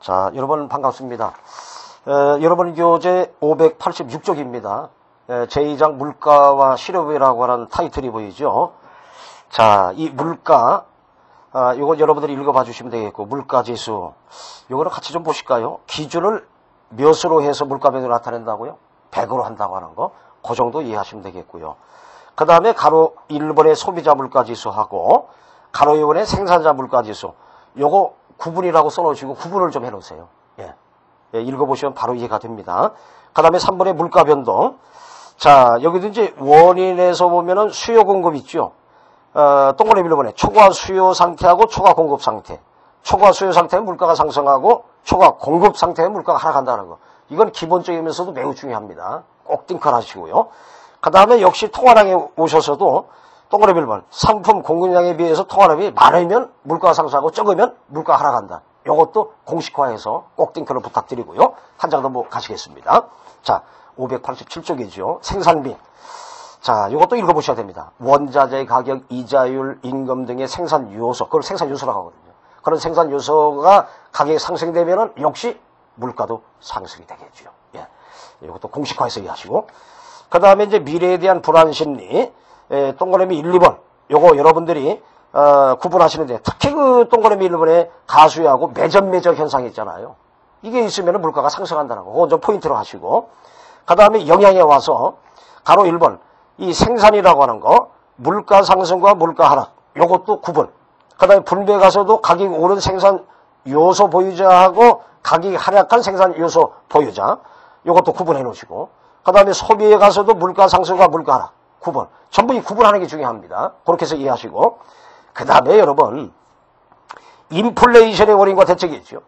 자, 여러분 반갑습니다. 여러분 교재 586쪽입니다. 제2장 물가와 실업이라고 하는 타이틀이 보이죠. 자, 이 물가, 이거 여러분들이 읽어봐 주시면 되겠고, 물가지수, 이거를 같이 좀 보실까요? 기준을 몇으로 해서 물가변동을 나타낸다고요? 100으로 한다고 하는 거, 그 정도 이해하시면 되겠고요. 그 다음에 가로 1번의 소비자 물가지수하고 가로 2번의 생산자 물가지수, 요거 구분이라고 써놓으시고 구분을 좀 해놓으세요. 예, 읽어보시면 바로 이해가 됩니다. 그 다음에 3번의 물가변동. 자, 여기도 이제 원인에서 보면은 수요 공급 있죠. 동그라미 1번에 초과 수요 상태하고 초과 공급 상태. 초과 수요 상태는 물가가 상승하고 초과 공급 상태는 물가가 하락한다는 거. 이건 기본적이면서도 매우 중요합니다. 꼭 띵컬하시고요. 그 다음에 역시 통화량에 오셔서도 동그라미 1번 상품 공급량에 비해서 통화량이 많으면 물가가 상승하고 적으면 물가가 하락한다. 이것도 공식화해서 꼭 띵컬을 부탁드리고요. 한 장 더 뭐 가시겠습니다. 자, 587쪽이죠. 생산비. 자, 이것도 읽어보셔야 됩니다. 원자재 가격, 이자율, 임금 등의 생산 요소, 그걸 생산 요소라고 하거든요. 그런 생산 요소가 가격이 상승되면은 역시 물가도 상승이 되겠죠. 예, 이것도 공식화해서 이해하시고. 그 다음에 이제 미래에 대한 불안 심리, 동그라미 1, 2번. 요거 여러분들이 구분하시는데, 특히 그 동그라미 1번에 가수하고 매점 현상이 있잖아요. 이게 있으면 물가가 상승한다는 거. 그건 좀 포인트로 하시고. 그 다음에 영향에 와서 가로 1번 이 생산이라고 하는 거, 물가 상승과 물가 하락, 요것도 구분. 그 다음에 분배에 가서도 가격이 오른 생산 요소 보유자하고 가격이 하락한 생산 요소 보유자, 요것도 구분해 놓으시고. 그 다음에 소비에 가서도 물가 상승과 물가 하락, 구분. 전부 이 구분하는 게 중요합니다. 그렇게 해서 이해하시고. 그 다음에 여러분, 인플레이션의 원인과 대책이 있죠.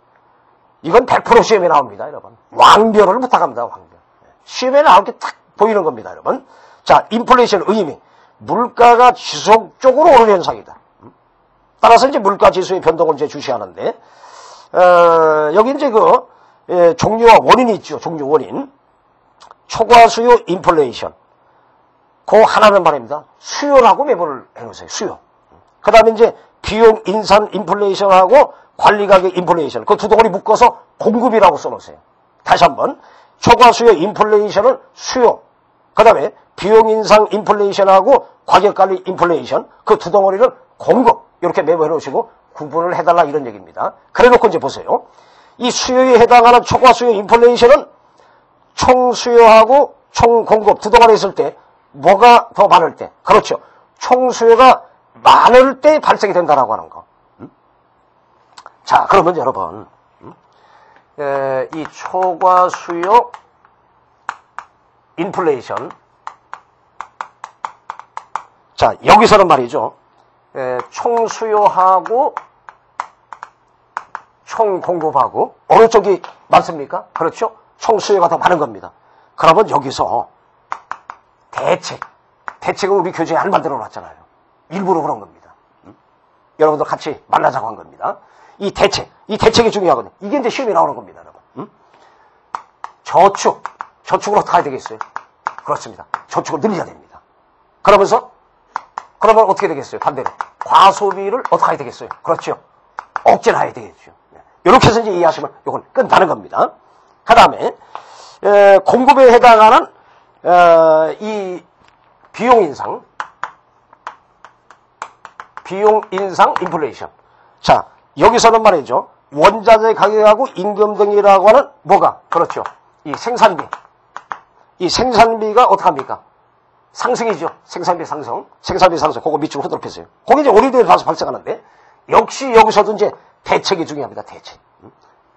이건 100% 시험에 나옵니다, 여러분. 왕별을 부탁합니다, 왕별. 시험에 나올 게 딱 보이는 겁니다, 여러분. 자, 인플레이션 의미. 물가가 지속적으로 오르는 현상이다. 따라서 이제 물가 지수의 변동을 이제 주시하는데, 여기 이제 종류와 원인이 있죠, 종류 원인. 초과 수요 인플레이션. 그 하나는 말입니다. 수요라고 매몰을 해놓으세요, 수요. 그 다음에 이제 비용 인상 인플레이션하고 관리 가격 인플레이션. 그 두 덩어리 묶어서 공급이라고 써놓으세요. 다시 한번. 초과 수요 인플레이션은 수요. 그 다음에 비용 인상 인플레이션하고 가격 관리 인플레이션. 그 두 덩어리를 공급. 이렇게 메모해 놓으시고 구분을 해달라 이런 얘기입니다. 그래 놓고 이제 보세요. 이 수요에 해당하는 초과 수요 인플레이션은 총 수요하고 총 공급 두 덩어리 있을 때 뭐가 더 많을 때? 그렇죠. 총 수요가 많을 때 발생이 된다라고 하는 거. 자, 그러면 여러분, 이 초과 수요 인플레이션. 자, 여기서는 말이죠. 총 수요하고 총 공급하고 어느 쪽이 많습니까? 그렇죠? 총 수요가 더 많은 겁니다. 그러면 여기서 대책은 우리 교재에 안 만들어 놨잖아요. 일부러 그런 겁니다. 여러분들 같이 만나자고 한 겁니다. 이 대책이 중요하거든요. 이게 이제 시험에 나오는 겁니다, 여러분. 저축을 어떻게 해야 되겠어요? 그렇습니다. 저축을 늘려야 됩니다. 그러면 어떻게 되겠어요? 반대로. 과소비를 어떻게 해야 되겠어요? 그렇죠. 억제를 해야 되겠죠. 이렇게 해서 이제 이해하시면 이건 끝나는 겁니다. 그 다음에, 공급에 해당하는, 이 비용 인상 인플레이션. 자, 여기서는 말이죠. 원자재 가격하고 임금 등이라고 하는 뭐가? 그렇죠. 이 생산비. 이 생산비가 어떡합니까? 상승이죠. 생산비 상승. 그거 밑으로 후드로 펴세요. 거기 이제 오류에 봐서 발생하는데, 역시 여기서도 이제 대책이 중요합니다. 대책.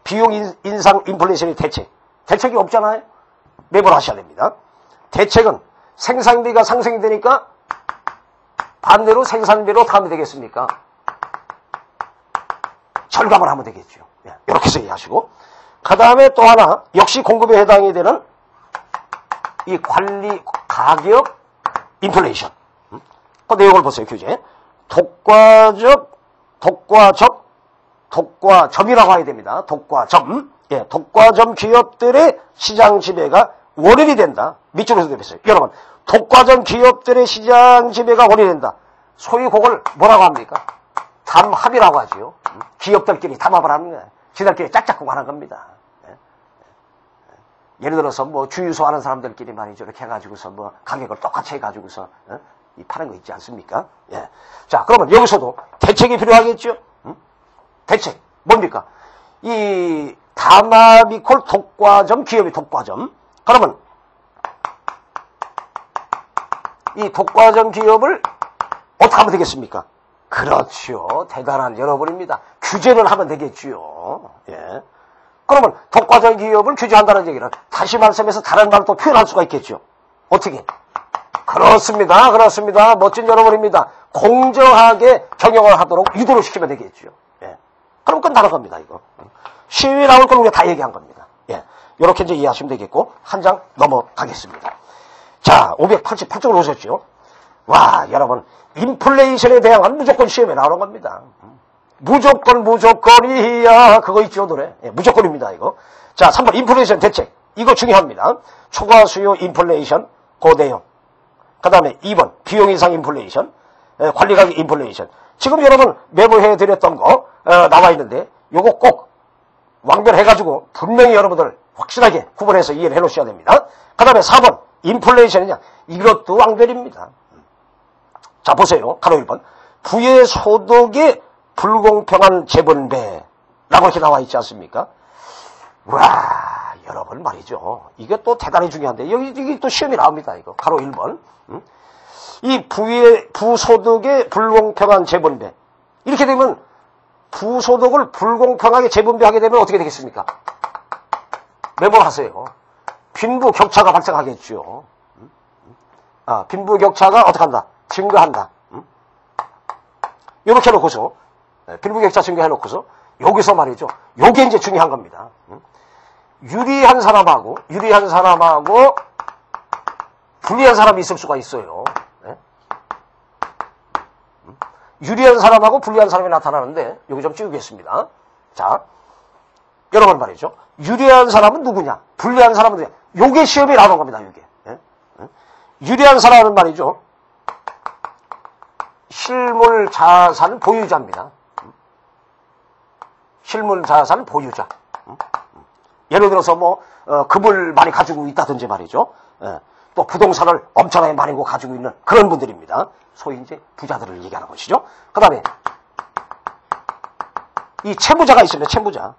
비용 인상 인플레이션이 대책이 없잖아요. 매번 하셔야 됩니다. 대책은 생산비가 상승이 되니까 반대로 생산비로 어떻게 하면 되겠습니까? 절감을 하면 되겠죠. 이렇게 해서 이해하시고. 그 다음에 또 하나, 역시 공급에 해당이 되는 이 관리 가격 인플레이션. 그 내용을 보세요, 교재. 독과점이라고 해야 됩니다. 독과점. 예, 독과점 기업들의 시장 지배가 원인이 된다. 밑줄에서 되겠어요. 여러분, 독과점 기업들의 시장 지배가 원인이 된다. 소위 그걸 뭐라고 합니까? 담합이라고 하지요. 기업들끼리 담합을 하는 거예요. 지들끼리 짝짝꿍 하는 겁니다. 예를 들어서 뭐 주유소 하는 사람들끼리 말이죠. 이렇게 해가지고서 뭐 가격을 똑같이 해가지고서 이 파는 거 있지 않습니까? 예. 자, 그러면 여기서도 대책이 필요하겠죠? 대책. 뭡니까? 이 다마미콜 독과점 기업이 독과점. 그러면 이 독과점 기업을 어떻게 하면 되겠습니까? 그렇죠. 대단한 여러분입니다. 규제를 하면 되겠지요. 예. 그러면 독과점 기업을 규제한다는 얘기는 다시 말씀해서 다른 말로 또 표현할 수가 있겠죠. 어떻게? 그렇습니다. 그렇습니다. 멋진 여러분입니다. 공정하게 경영을 하도록 유도를 시키면 되겠죠. 예. 그럼 끝나는 겁니다, 이거. 시위 나올 걸 우리가 다 얘기한 겁니다. 예. 이렇게 이제 이해하시면 되겠고, 한 장 넘어가겠습니다. 자, 588쪽을 오셨죠? 와, 여러분, 인플레이션에 대항한 무조건 시험에 나오는 겁니다. 무조건이야. 그거 있죠, 노래. 예, 무조건입니다, 이거. 자, 3번, 인플레이션 대책. 이거 중요합니다. 초과 수요 인플레이션, 그 내용. 그 다음에 2번, 비용 이상 인플레이션, 관리가격 인플레이션. 지금 여러분 메모해드렸던 거, 나와 있는데, 요거 꼭 왕별해가지고 분명히 여러분들 확실하게 구분해서 이해를 해 놓으셔야 됩니다. 그 다음에 4번, 인플레이션이냐. 이것도 왕별입니다. 자, 보세요. 가로 1번. 부의 소득의 불공평한 재분배라고 이렇게 나와 있지 않습니까? 와, 여러분 말이죠. 이게 또 대단히 중요한데, 여기 또 시험이 나옵니다, 이거. 가로 1번. 이 부소득의 불공평한 재분배. 이렇게 되면, 부소득을 불공평하게 재분배하게 되면 어떻게 되겠습니까? 메모하세요. 빈부격차가 발생하겠죠. 아, 빈부격차가 어떻게 한다? 증가한다. 이렇게 해놓고서, 빈부격차 증가해놓고서, 여기서 말이죠. 요게 이제 중요한 겁니다. 유리한 사람하고, 불리한 사람이 있을 수가 있어요. 네? 유리한 사람하고 불리한 사람이 나타나는데, 여기 좀 찍겠습니다. 자, 여러분 말이죠. 유리한 사람은 누구냐? 불리한 사람은 누구냐? 요게 시험에 나오는 겁니다, 요게. 네? 유리한 사람은 말이죠. 실물 자산 보유자입니다. 실물 자산 보유자. 예를 들어서 뭐 금을 많이 가지고 있다든지 말이죠. 또 부동산을 엄청나게 많이 가지고 있는 그런 분들입니다. 소위 이제 부자들을 얘기하는 것이죠. 그 다음에 이 채무자가 있습니다. 채무자.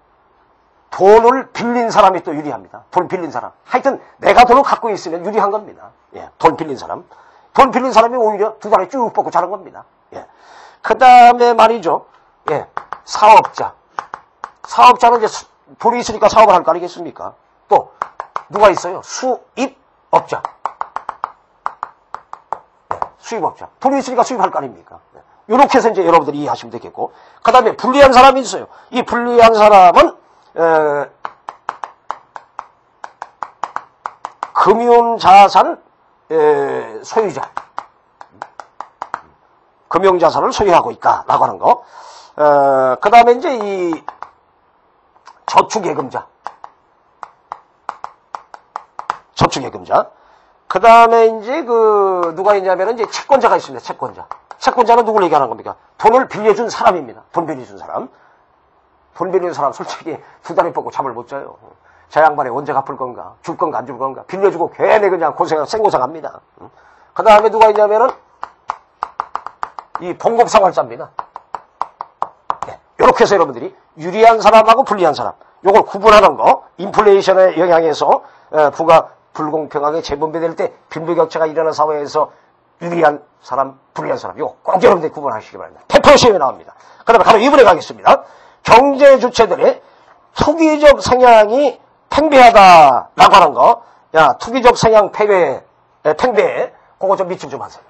돈을 빌린 사람이 또 유리합니다. 돈 빌린 사람. 하여튼 내가 돈을 갖고 있으면 유리한 겁니다. 예, 돈 빌린 사람. 돈 빌린 사람이 오히려 두 다리 쭉 뻗고 자는 겁니다. 예. 그 다음에 말이죠. 예, 사업자. 사업자는 이제 돈이 있으니까 사업을 할 거 아니겠습니까? 또 누가 있어요? 수입업자. 예, 수입업자. 돈이 있으니까 수입할 거 아닙니까? 예. 이렇게 해서 이제 여러분들이 이해하시면 되겠고. 그 다음에 불리한 사람이 있어요. 이 불리한 사람은 금융자산 소유자. 금융자산을 소유하고 있다라고 하는 거. 그 다음에 이제 이 저축예금자. 저축예금자. 그 다음에 이제 누가 있냐면은 이제 채권자가 있습니다. 채권자. 채권자는 누구를 얘기하는 겁니까? 돈을 빌려준 사람입니다. 돈 빌려준 사람. 돈 빌리는 사람 솔직히 두 다리 뻗고 잠을 못 자요. 저 양반이 언제 갚을 건가? 줄 건가 안 줄 건가? 빌려주고 괜히 그냥 생고생합니다. 그 다음에 누가 있냐면은 이 봉급생활자입니다. 네, 이렇게 해서 여러분들이 유리한 사람하고 불리한 사람 요걸 구분하는 거 인플레이션의 영향에서 부가 불공평하게 재분배될 때 빈부격차가 일어나는 사회에서 유리한 사람, 불리한 사람 이거 꼭 여러분들이 구분하시기 바랍니다. 100% 시험에 나옵니다. 그 다음에 바로 2번에 가겠습니다. 경제 주체들의 투기적 성향이 팽배하다라고 하는 거. 야, 투기적 성향 팽배, 그거 좀 밑줄 좀 하세요.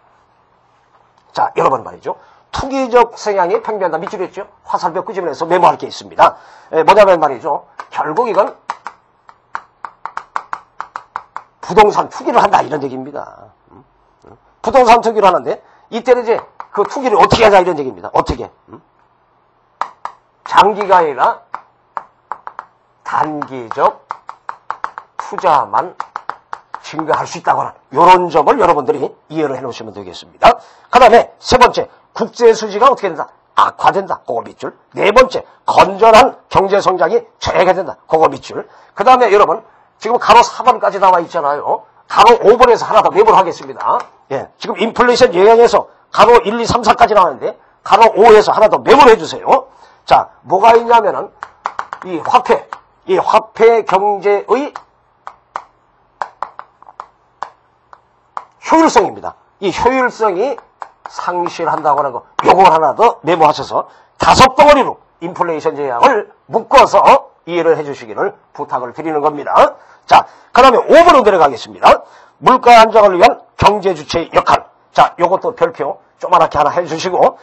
자, 여러분 말이죠. 투기적 성향이 팽배한다. 밑줄 했죠? 화살표 끄집어내서 메모할 게 있습니다. 뭐냐면 말이죠. 결국 이건 부동산 투기를 한다. 이런 얘기입니다. 부동산 투기를 하는데, 이때는 이제 그 투기를 어떻게 하자. 이런 얘기입니다. 어떻게? 장기가 아니라 단기적 투자만 증가할 수 있다고 하는 이런 점을 여러분들이 이해를 해놓으시면 되겠습니다. 그 다음에 세 번째, 국제 수지가 어떻게 된다? 악화된다. 그거 밑줄. 네 번째, 건전한 경제성장이 저해가 그거 밑줄. 그 다음에 여러분, 지금 가로 4번까지 나와 있잖아요. 가로 5번에서 하나 더 메모를 하겠습니다. 예, 지금 인플레이션 영향에서 가로 1, 2, 3, 4까지 나왔는데, 가로 5에서 하나 더 메모를 해주세요. 자, 뭐가 있냐면은, 이 화폐 경제의 효율성입니다. 이 효율성이 상실한다고 하는 거, 요걸 하나 더 메모하셔서 5덩어리로 인플레이션 제약을 묶어서 이해를 해주시기를 부탁을 드리는 겁니다. 자, 그 다음에 5번으로 내려가겠습니다. 물가 안정을 위한 경제 주체의 역할. 자, 요것도 별표 조그맣게 하나 해주시고,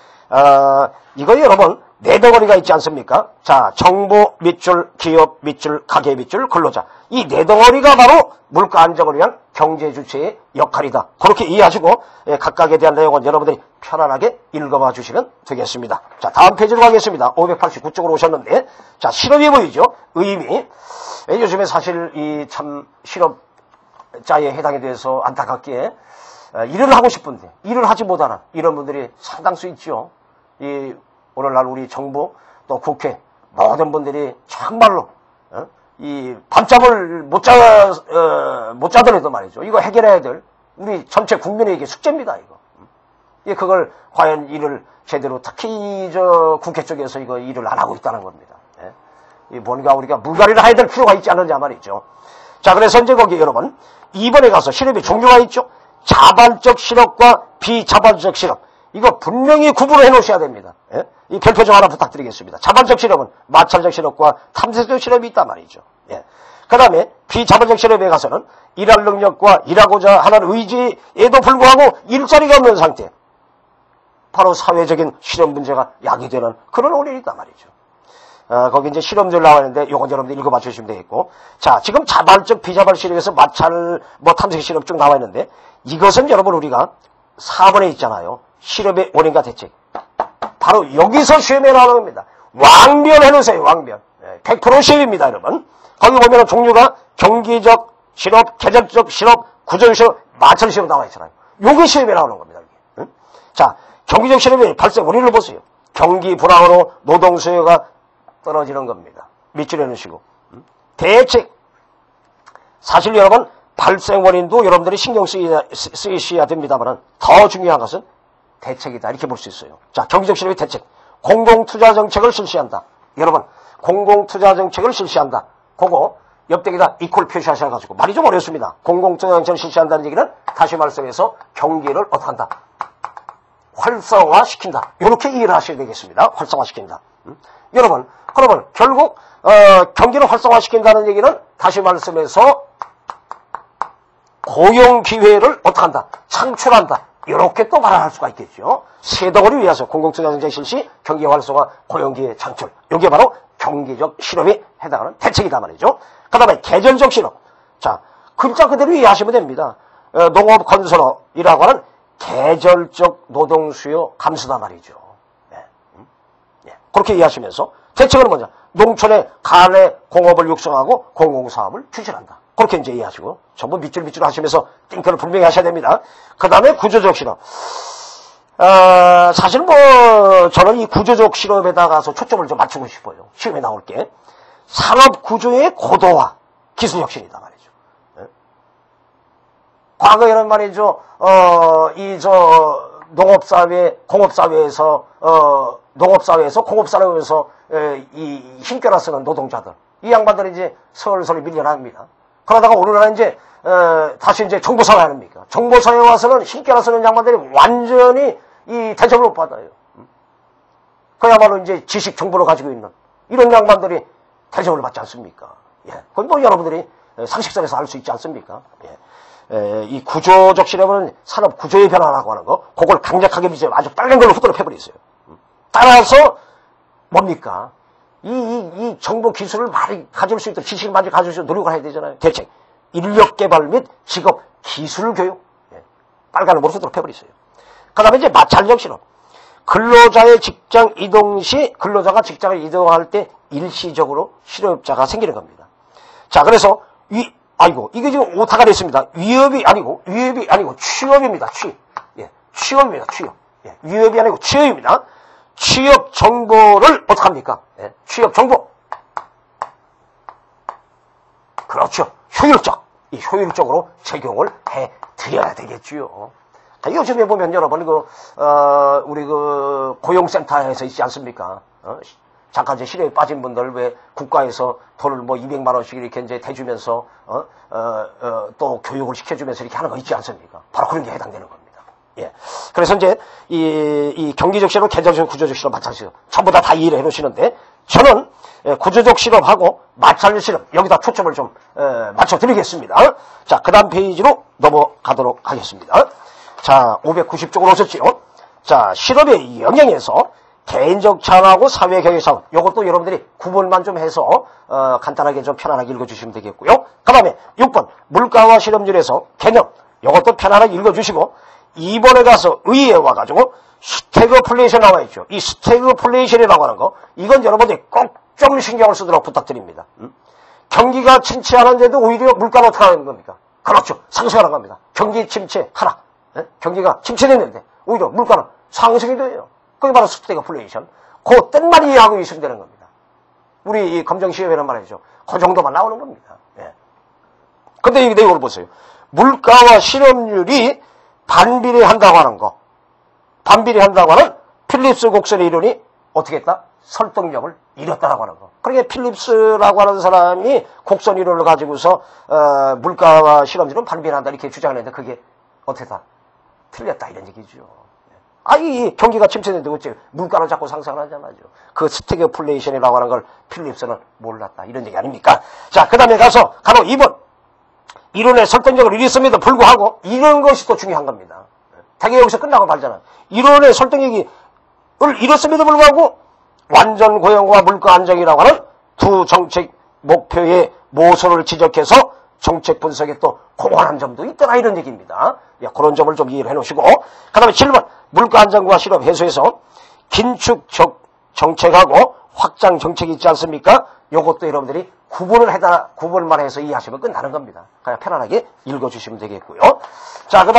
이거 여러분, 네 덩어리가 있지 않습니까? 자, 정부 밑줄, 기업 밑줄, 가계 밑줄, 근로자. 이 네 덩어리가 바로 물가 안정을 위한 경제 주체의 역할이다. 그렇게 이해하시고, 각각에 대한 내용은 여러분들이 편안하게 읽어봐 주시면 되겠습니다. 자, 다음 페이지로 가겠습니다. 589쪽으로 오셨는데, 자, 실업이 보이죠? 의미. 요즘에 사실 이 참 실업자에 해당에 대해서 안타깝게 일을 하고 싶은데 일을 하지 못하는 이런 분들이 상당수 있죠. 이 오늘날 우리 정부 또 국회 모든 분들이 정말로 이 밤잠을 못 자더라도 말이죠. 이거 해결해야 될 우리 전체 국민에게 숙제입니다. 이거. 그걸 과연 일을 제대로 특히 저 국회 쪽에서 이거 일을 안 하고 있다는 겁니다. 뭔가 우리가 물갈이를 해야 될 필요가 있지 않느냐 말이죠. 자, 그래서 이제 거기 여러분 2번에 가서 실업의 종류가 있죠. 자발적 실업과 비자발적 실업. 이거 분명히 구분을 해놓으셔야 됩니다. 이 별표 좀 하나 부탁드리겠습니다. 자발적 실업은 마찰적 실업과 탐색적 실업이 있단 말이죠. 그 다음에 비자발적 실업에 가서는 일할 능력과 일하고자 하는 의지에도 불구하고 일자리가 없는 상태. 바로 사회적인 실업 문제가 야기되는 그런 원인이 있단 말이죠. 거기 이제 실험들 나와 있는데 요건 여러분들 읽어봐 주시면 되겠고. 자, 지금 자발적 비자발 실업에서 마찰 탐색 실업 쭉 나와 있는데 이것은 여러분 우리가 4번에 있잖아요. 실업의 원인과 대책. 바로 여기서 시험에 나오는 겁니다. 왕변 해놓으세요. 왕변. 100% 시험입니다. 여러분. 거기 보면 종류가 경기적 실업, 계절적 실업, 구조적 실업, 마찰 실업 나와 있잖아요. 요게 시험에 나오는 겁니다. 자, 경기적 실업의 발생 원인을 보세요. 경기 불황으로 노동 수요가 떨어지는 겁니다. 밑줄에 넣으시고. 대책. 사실 여러분 발생 원인도 여러분들이 신경 쓰이셔야 됩니다만 더 중요한 것은 대책이다. 이렇게 볼 수 있어요. 자, 경기적 실업의 대책. 공공투자 정책을 실시한다. 여러분, 공공투자 정책을 실시한다. 그거 옆대기다 이퀄 표시하셔가지고 말이 좀 어렵습니다. 공공투자 정책을 실시한다는 얘기는 다시 말씀해서 경기를 어떻게 한다? 활성화시킨다. 이렇게 이해를 하셔야 되겠습니다. 활성화시킨다. 여러분, 그러면 결국 경기를 활성화시킨다는 얘기는 다시 말씀해서 고용 기회를 어떻게 한다? 창출한다. 이렇게 또 말할 수가 있겠죠. 세 덩어리 위해서 공공투자 정책 실시, 경기 활성화, 고용 기회 창출. 이게 바로 경기적 실업에 해당하는 대책이다 말이죠. 그 다음에 계절적 실업. 자, 글자 그대로 이해하시면 됩니다. 농업 건설업이라고 하는 계절적 노동 수요 감소다 말이죠. 그렇게 이해하시면서 대책은 뭐냐? 농촌의 가내 공업을 육성하고 공공사업을 추진한다. 그렇게 이제 이해하시고 전부 밑줄 하시면서 띵크를 분명히 하셔야 됩니다. 그 다음에 구조적 실업. 사실 저는 이 구조적 실업에다가서 초점을 좀 맞추고 싶어요. 시험에 나올 게. 산업 구조의 고도화, 기술 혁신이다 말이죠. 과거에는 말이죠, 농업사회, 공업사회에서, 공업사회에서, 이 힘겨나 쓰는 노동자들. 이 양반들이 이제 서울서울 밀려납니다. 그러다가 오늘날 이제, 다시 이제 정보사회 아닙니까? 정보사회에 와서는 힘겨나 쓰는 양반들이 완전히 이 대접을 못 받아요. 그야말로 이제 지식 정보를 가지고 있는 이런 양반들이 대접을 받지 않습니까? 그건 여러분들이 상식선에서 알 수 있지 않습니까? 이 구조적 실험은 산업 구조의 변화라고 하는 거, 그걸 강력하게 아주 빨간 걸로 후드로 패버리겠어요. 따라서 뭡니까? 이 정보 기술을 많이 가질 수 있도록 지식을 많이 가질 수 있도록 노력을 해야 되잖아요. 대책, 인력 개발 및 직업 기술 교육, 빨간 걸로 후드로 패버리겠어요. 그 다음에 이제 마찰적 실험. 근로자의 직장 이동 시 근로자가 직장을 이동할 때 일시적으로 실업자가 생기는 겁니다. 자, 그래서 이게 지금 오타가 됐습니다. 위협이 아니고 취업입니다. 취업. 취업입니다. 취업. 위협이 아니고 취업입니다. 취업 정보를 어떡합니까? 예, 취업 정보. 그렇죠. 효율적으로 적용을 해 드려야 되겠지요. 요즘에 보면 여러분, 우리 고용센터에서 있지 않습니까? 잠깐 이제 실업에 빠진 분들 왜 국가에서 돈을 뭐 200만원씩 이렇게 이제 대주면서, 또 교육을 시켜주면서 이렇게 하는 거 있지 않습니까? 바로 그런 게 해당되는 겁니다. 예. 그래서 이제 이 경기적 실업, 계절적 구조적 실업 마찬가지로 전부 다 이해를 해 놓으시는데, 저는 구조적 실업하고 마찰 실업, 여기다 초점을 좀 맞춰드리겠습니다. 자, 그 다음 페이지로 넘어가도록 하겠습니다. 자, 590쪽으로 오셨지요. 자, 실업의 영역에서 개인적 차원하고 사회 경영 차원, 요것도 여러분들이 구분만 좀 해서 간단하게 좀 편안하게 읽어주시면 되겠고요. 그 다음에 6번 물가와 실업률에서 개념, 요것도 편안하게 읽어주시고, 2번에 가서 의의에 와가지고 스태그플레이션 나와 있죠. 이 스태그플레이션이라고 하는 거, 이건 여러분들이 꼭 좀 신경을 쓰도록 부탁드립니다. 경기가 침체하는데도 오히려 물가는 어떻게 하는 겁니까? 그렇죠. 상승하는 겁니다. 경기 침체 하나. 경기가 침체됐는데 오히려 물가는 상승이 돼요. 그게 바로 스태그플레이션. 그 뜻만 이해하고 있으면 되는 겁니다. 우리 이 검정시험에는 말이죠. 그 정도만 나오는 겁니다. 예. 근데 이 내용을 보세요. 물가와 실업률이 반비례한다고 하는 거. 반비례한다고 하는 필립스 곡선의 이론이 어떻게 했다? 설득력을 잃었다라고 하는 거. 그러니까 필립스라고 하는 사람이 곡선 이론을 가지고서 물가와 실업률은 반비례한다 이렇게 주장을 했는데 그게 어떻게 다 틀렸다 이런 얘기죠. 이 경기가 침체되는데 어째 물가는 자꾸 상승하잖아요. 그 스태그플레이션이라고 하는 걸 필립스는 몰랐다 이런 얘기 아닙니까? 자, 그 다음에 가서 간호 2번 이론의 설득력을 잃었음에도 불구하고 이런 것이 또 중요한 겁니다. 되게 여기서 끝나고 말잖아요. 이론의 설득력을 잃었음에도 불구하고 완전 고용과 물가 안정이라고 하는 두 정책 목표의 모순을 지적해서 정책 분석에 또 공헌한 점도 있더라 이런 얘기입니다. 예, 그런 점을 좀 이해를 해놓으시고, 그 다음에 7번 물가 안정과 실업 해소에서 긴축 정책하고 확장 정책이 있지 않습니까? 요것도 여러분들이 구분만 해서 이해하시면 끝나는 겁니다. 그냥 편안하게 읽어주시면 되겠고요. 자, 그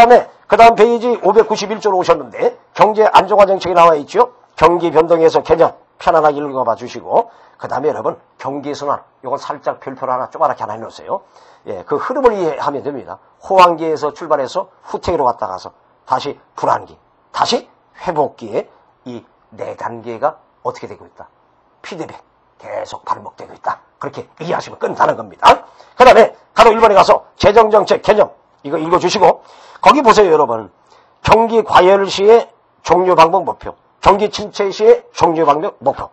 다음 페이지 591조로 오셨는데 경제 안정화 정책이 나와 있죠. 경기 변동에서 개념 편안하게 읽어봐 주시고, 그 다음에 여러분 경기 순환 요건 살짝 별표를 하나 조그맣게 하나 해놓으세요. 예, 그 흐름을 이해하면 됩니다. 호황기에서 출발해서 후퇴기로 갔다 가서 다시 불안기, 다시 회복기에 이 네 단계가 어떻게 되고 있다. 피드백 계속 반복되고 있다. 그렇게 이해하시면 끝나는 겁니다. 그 다음에 가로 1번에 가서 재정정책 개념 이거 읽어주시고, 거기 보세요 여러분. 경기 과열 시의 종료 방법 목표, 경기 침체 시의 종료 방법 목표.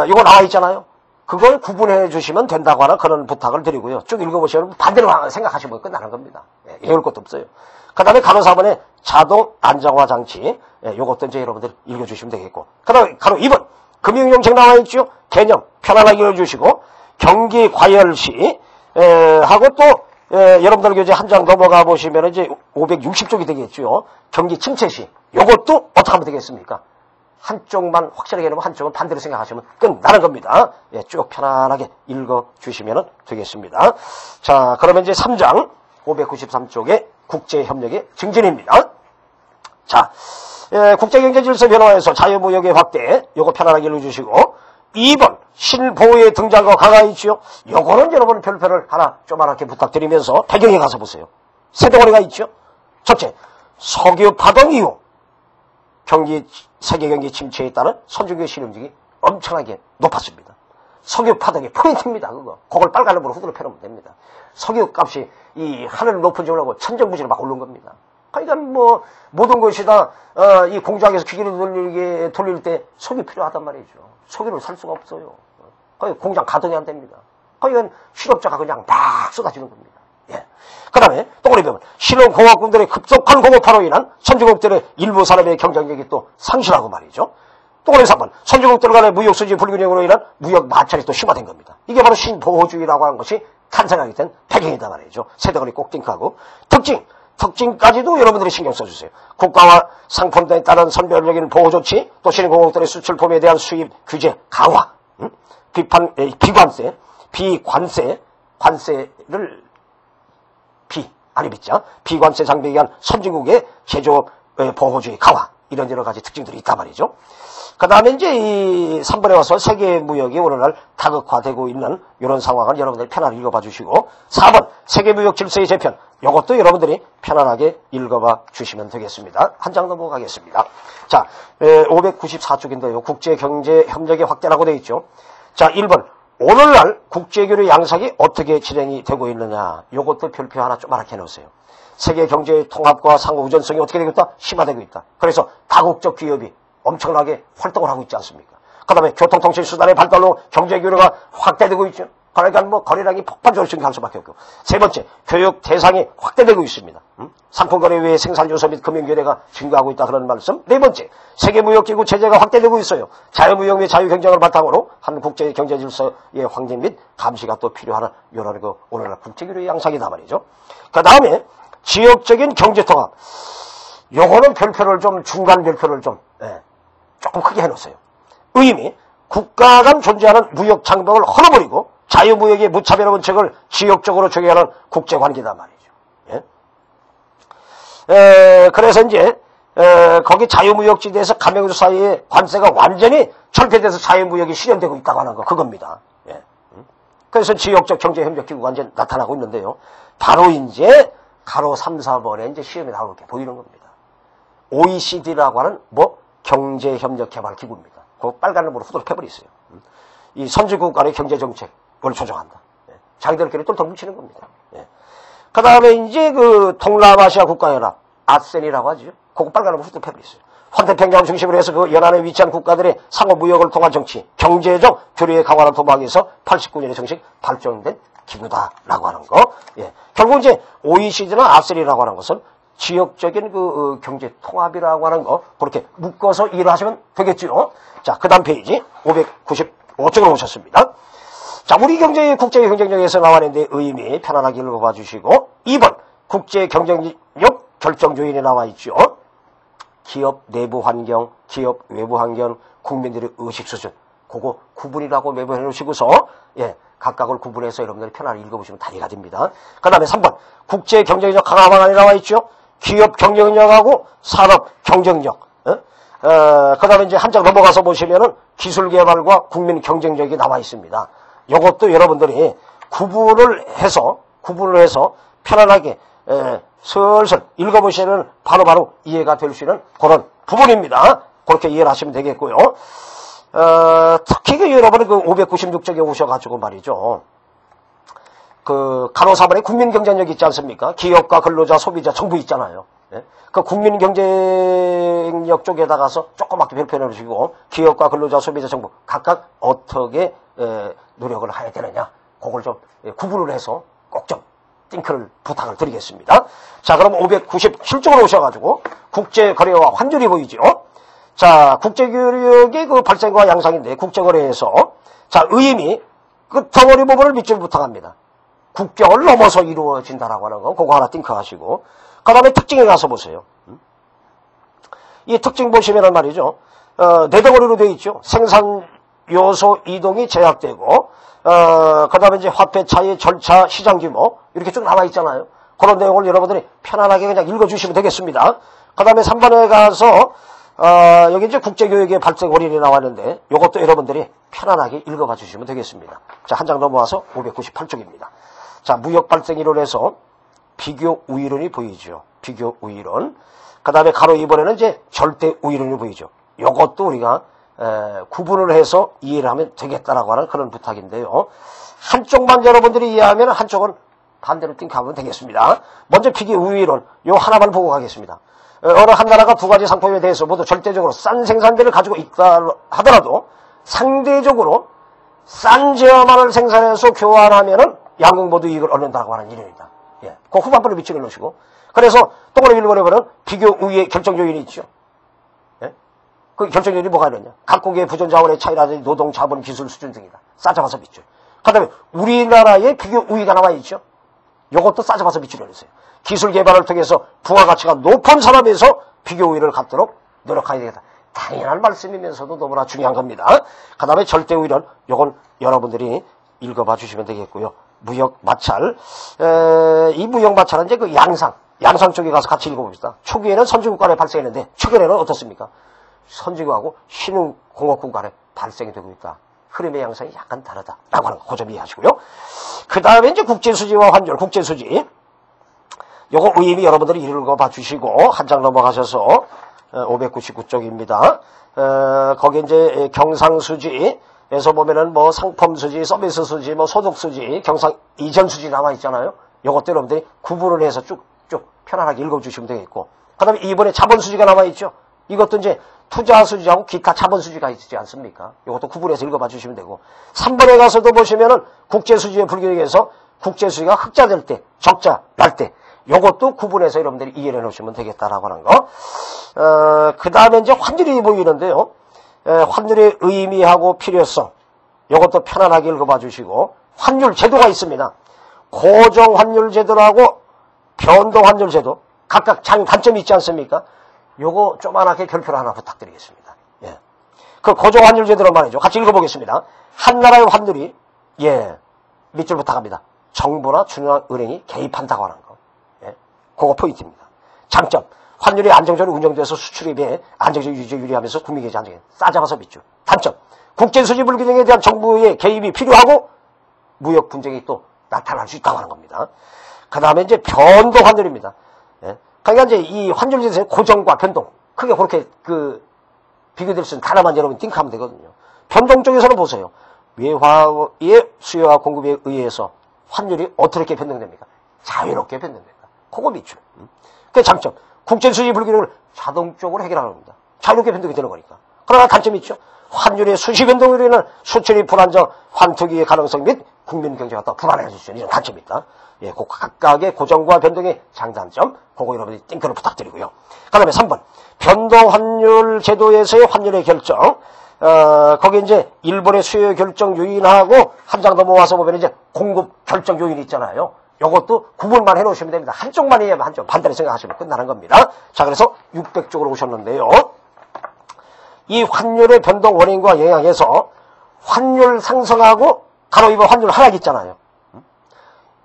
이거 나와 있잖아요. 그걸 구분해 주시면 된다고 하는 그런 부탁을 드리고요. 쭉 읽어보시면 반대로 생각하시면 끝나는 겁니다. 예, 외울 것도 없어요. 그 다음에 가로 4번에 자동 안정화 장치. 예, 요것도 이제 여러분들 읽어주시면 되겠고. 그 다음에 가로 2번. 금융정책 나와 있죠. 개념 편안하게 읽어주시고, 경기 과열 시, 하고 또, 여러분들 이제 한 장 넘어가 보시면 이제 560쪽이 되겠죠. 경기 침체 시. 요것도 어떻게 하면 되겠습니까? 한쪽만 확실하게 해놓으면 한쪽은 반대로 생각하시면 끝나는 겁니다. 예, 쭉 편안하게 읽어주시면 되겠습니다. 자, 그러면 이제 3장 593쪽의 국제협력의 증진입니다. 자, 국제경제질서 변화에서 자유무역의 확대, 요거 편안하게 읽어주시고, 2번 신보호의 등장과 강화 있지요. 요거는 여러분 별표를 하나 조그맣게 부탁드리면서 배경에 가서 보세요. 세 덩어리가 있죠. 첫째, 석유 파동 이후 세계 경기 침체에 따른 선진국의 실업률이 엄청나게 높았습니다. 석유 파동의 포인트입니다. 그걸 빨간으로 후드로 펴놓으면 됩니다. 석유 값이 이 하늘 높은 줄 알고 천정부지로 막 오른 겁니다. 그러니까 뭐 모든 것이 다 이 공장에서 기계를 돌릴 때 석유 필요하단 말이죠. 석유를 살 수가 없어요. 거의 공장 가동이 안 됩니다. 그러니까 실업자가 그냥 막 쏟아지는 겁니다. 예. 그 다음에 또그리 보면 신흥공화국들의 급속한 공업화로 인한 선진국들의 일부 산업의 경쟁력이 또 상실하고 말이죠. 또그리 3번 선진국들 간의 무역수지 불균형으로 인한 무역 마찰이 또 심화된 겁니다. 이게 바로 신보호주의라고 하는 것이 탄생하게 된 배경이다 말이죠. 세대간이 꼭 띵크하고 특징까지도 여러분들이 신경 써주세요. 국가와 상품들에 따른 선별적인 보호조치, 또 신흥공화국들의 수출품에 대한 수입 규제 강화, 관세를 비관세 장벽에 의한 선진국의 제조업 보호주의 강화, 이런 여러 가지 특징들이 있단 말이죠. 그 다음에 이제 이 3번에 와서 세계 무역이 오늘날 다극화되고 있는 이런 상황을 여러분들이 편안하게 읽어봐 주시고 4번 세계 무역 질서의 재편 이것도 여러분들이 편안하게 읽어봐 주시면 되겠습니다. 한 장 넘어가겠습니다. 자, 594쪽인데요. 국제경제협력의 확대라고 되어 있죠. 자, 1번 오늘날 국제교류 양상이 어떻게 진행이 되고 있느냐 이것도 별표 하나 좀 알게 해놓으세요. 세계 경제의 통합과 상호 우전성이 어떻게 되고 있다? 심화되고 있다. 그래서 다국적 기업이 엄청나게 활동을 하고 있지 않습니까? 그 다음에 교통통신수단의 발달로 경제교류가 확대되고 있죠. 그러니까 뭐 거래량이 폭발적으로 증가할 수밖에 없고. 세 번째, 교육 대상이 확대되고 있습니다. 상품거래 외에 생산요소 및 금융거래가 증가하고 있다 그런 말씀. 네 번째, 세계무역기구 체제가 확대되고 있어요. 자유무역 및 자유경쟁을 바탕으로 한 국제경제질서의 확립 및 감시가 또 필요한 이런 그 오늘날 국제교류의 양상이다 말이죠. 그 다음에 지역적인 경제통합. 요거는 별표를 좀 중간 별표를 좀 조금 크게 해놓으세요. 의미 국가 간 존재하는 무역 장벽을 헐어버리고 자유무역의 무차별 원칙을 지역적으로 적용하는 국제관계단 말이죠. 예? 그래서 이제 거기 자유무역지대에서 가맹주 사이에 관세가 완전히 철폐돼서 자유무역이 실현되고 있다고 하는 거 그겁니다. 예. 그래서 지역적 경제협력기구가 이제 나타나고 있는데요. 바로 이제 가로 3, 4번에 이제 시험에 나오게 보이는 겁니다. OECD라고 하는 뭐 경제협력개발기구입니다. 그 빨간 놈으로 후드로 패버리세요. 이 선진국 간의 경제정책을 조정한다. 예. 자기들끼리 똘똘 뭉치는 겁니다. 예. 그 다음에 이제 그 동남아시아 국가연합, 아센이라고 하죠. 그거 빨간 놈으로 후드로 패버리세요. 환태평양을 중심으로 해서 그 연안에 위치한 국가들의 상호 무역을 통한 정치, 경제적 교류의 강화를 도모하기 위해서 89년에 정식 발전된 기구다라고 하는 거. 예. 결국 이제 OECD나 아센이라고 하는 것은 지역적인 그 경제 통합이라고 하는 거 그렇게 묶어서 이해를 하시면 되겠죠. 자, 그 다음 페이지 595쪽으로 오셨습니다. 자, 우리 경제의 국제 경쟁력에서 나와있는데 의미 편안하게 읽어봐 주시고 2번 국제 경쟁력 결정 요인에 나와 있죠. 기업 내부 환경, 기업 외부 환경, 국민들의 의식 수준 그거 구분이라고 매번 해놓으시고서 예. 각각을 구분해서 여러분들이 편안하게 읽어보시면 다 이해가 됩니다. 그 다음에 3번 국제 경쟁력 강화 방안이 나와 있죠. 기업 경쟁력하고 산업 경쟁력. 그 다음에 이제 한 장 넘어가서 보시면은 기술 개발과 국민 경쟁력이 나와 있습니다. 이것도 여러분들이 구분을 해서 편안하게 슬슬 읽어보시면 바로바로 이해가 될 수 있는 그런 부분입니다. 그렇게 이해를 하시면 되겠고요. 특히 여러분은 그 596쪽에 오셔가지고 말이죠. 그 가로 4번에 국민 경쟁력 있지 않습니까? 기업가, 근로자, 소비자, 정부 있잖아요. 예? 그 국민 경쟁력 쪽에다가서 조그맣게 별표를 해주시고 기업가, 근로자, 소비자, 정부 각각 어떻게 노력을 해야 되느냐 그걸 좀 구분을 해서 꼭 좀 띵크를 부탁을 드리겠습니다. 자, 그럼 597쪽으로 오셔가지고 국제거래와 환율이 보이죠. 자, 국제교류의 그 발생과 양상인데, 국제거래에서, 자, 의미, 그 덩어리 부분을 밑줄 부탁합니다. 국경을 넘어서 이루어진다라고 하는 거, 그거 하나 띵크 하시고, 그 다음에 특징에 가서 보세요. 이 특징 보시면은 말이죠, 네 덩어리로 되어 있죠. 생산 요소 이동이 제약되고, 그 다음에 이제 화폐 차이, 절차, 시장 규모, 이렇게 쭉 나와 있잖아요. 그런 내용을 여러분들이 편안하게 그냥 읽어주시면 되겠습니다. 그 다음에 3번에 가서, 여기 이제 국제교육의 발생 원인이 나왔는데, 요것도 여러분들이 편안하게 읽어봐 주시면 되겠습니다. 자, 한 장 넘어와서 598쪽입니다. 자, 무역 발생 이론에서 비교 우위론이 보이죠. 비교 우위론. 그 다음에 가로 2번에는 이제 절대 우위론이 보이죠. 요것도 우리가, 구분을 해서 이해를 하면 되겠다라고 하는 그런 부탁인데요. 한쪽만 여러분들이 이해하면 한쪽은 반대로 띵크하면 되겠습니다. 먼저 비교 우위론, 요 하나만 보고 가겠습니다. 어느 한 나라가 두 가지 상품에 대해서 모두 절대적으로 싼 생산비를 가지고 있다 하더라도 상대적으로 싼 제어만을 생산해서 교환하면은 양국 모두 이익을 얻는다고 하는 이론입니다. 예. 그 후반부를 밑줄을 놓으시고. 그래서 동그라미 1번에 보면 비교 우위의 결정 요인이 있죠. 예? 그 결정 요인이 뭐가 있느냐. 각국의 부전 자원의 차이라든지 노동, 자본, 기술 수준 등이다. 싸잡아서 밑줄. 그 다음에 우리나라의 비교 우위가 나와 있죠. 요것도 싸잡아서 밑줄을 놓으세요. 기술 개발을 통해서 부가가치가 높은 산업에서 비교 우위를 갖도록 노력해야 되겠다. 당연한 말씀이면서도 너무나 중요한 겁니다. 그 다음에 절대 우위는 요건 여러분들이 읽어봐 주시면 되겠고요. 무역 마찰. 이 무역 마찰은 이제 그 양상, 양상 쪽에 가서 같이 읽어봅시다. 초기에는 선진국 간에 발생했는데 최근에는 어떻습니까? 선진국하고 신흥공업국 간에 발생이 되고 있다. 흐름의 양상이 약간 다르다라고 하는 거, 그 점 이해하시고요. 그 다음에 이제 국제수지와 환율, 국제수지. 요거 의미 여러분들이 읽어봐 주시고, 한 장 넘어가셔서, 599쪽입니다. 거기 이제 경상수지에서 보면은 뭐 상품수지, 서비스수지, 뭐 소득수지, 경상 이전수지 나와 있잖아요. 요것도 여러분들이 구분을 해서 쭉쭉 편안하게 읽어주시면 되겠고. 그 다음에 이번에 자본수지가 나와 있죠. 이것도 이제 투자수지하고 기타 자본수지가 있지 않습니까? 이것도 구분해서 읽어봐 주시면 되고. 3번에 가서도 보시면은 국제수지의 불교에서 국제수지가 흑자될 때, 적자 날 때, 요것도 구분해서 여러분들이 이해를 해 놓으시면 되겠다라고 하는 거. 그 다음에 이제 환율이 보이는데요. 환율의 의미하고 필요성. 요것도 편안하게 읽어봐 주시고. 환율 제도가 있습니다. 고정환율 제도라고 변동환율 제도. 각각 단점이 있지 않습니까? 요거 조그맣게 결표를 하나 부탁드리겠습니다. 예. 그 고정환율 제도로 말이죠. 같이 읽어보겠습니다. 한 나라의 환율이, 밑줄 부탁합니다. 정부나 중앙은행이 개입한다고 하는 거. 예. 그거 포인트입니다. 장점. 환율이 안정적으로 운영돼서 수출입에 안정적 유지하면서 국민경제 안정에 싸잡아서 밑줄. 단점. 국제수지 불균형에 대한 정부의 개입이 필요하고 무역 분쟁이 또 나타날 수 있다고 하는 겁니다. 그 다음에 이제 변동환율입니다. 예. 그러니까 이제 이 환율 제도의 고정과 변동. 크게 그렇게 비교될 수 있는 단어만 여러분 띵크하면 되거든요. 변동 쪽에서는 보세요. 외화의 수요와 공급에 의해서 환율이 어떻게 변동됩니까? 자유롭게 변동됩니다. 그거 밑줄. 그게 장점. 국제수지 불균형을 자동적으로 해결하는 겁니다. 자유롭게 변동이 되는 거니까. 그러나 단점이 있죠. 환율의 수시 변동으로 인한 수출이 불안정, 환투기의 가능성 및 국민 경제가 더 불안해질 수 있는 이런 단점이 있다. 예, 그 각각의 고정과 변동의 장단점, 그거 여러분이 띵크를 부탁드리고요. 그 다음에 3번. 변동환율 제도에서의 환율의 결정. 거기 이제 일본의 수요 결정 요인하고 한 장 넘어와서 보면 이제 공급 결정 요인이 있잖아요. 요것도 구분만 해놓으시면 됩니다. 한쪽만 이해하면 한쪽, 반대로 생각하시면 끝나는 겁니다. 자, 그래서 600쪽으로 오셨는데요. 이 환율의 변동 원인과 영향에서 환율 상승하고 가로입어 환율 하락 있잖아요.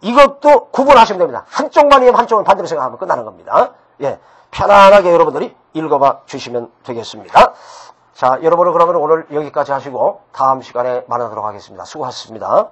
이것도 구분하시면 됩니다. 한쪽만 이해하면 한쪽을 반대로 생각하면 끝나는 겁니다. 예, 편안하게 여러분들이 읽어봐 주시면 되겠습니다. 자, 여러분은 그러면 오늘 여기까지 하시고 다음 시간에 만나도록 하겠습니다. 수고하셨습니다.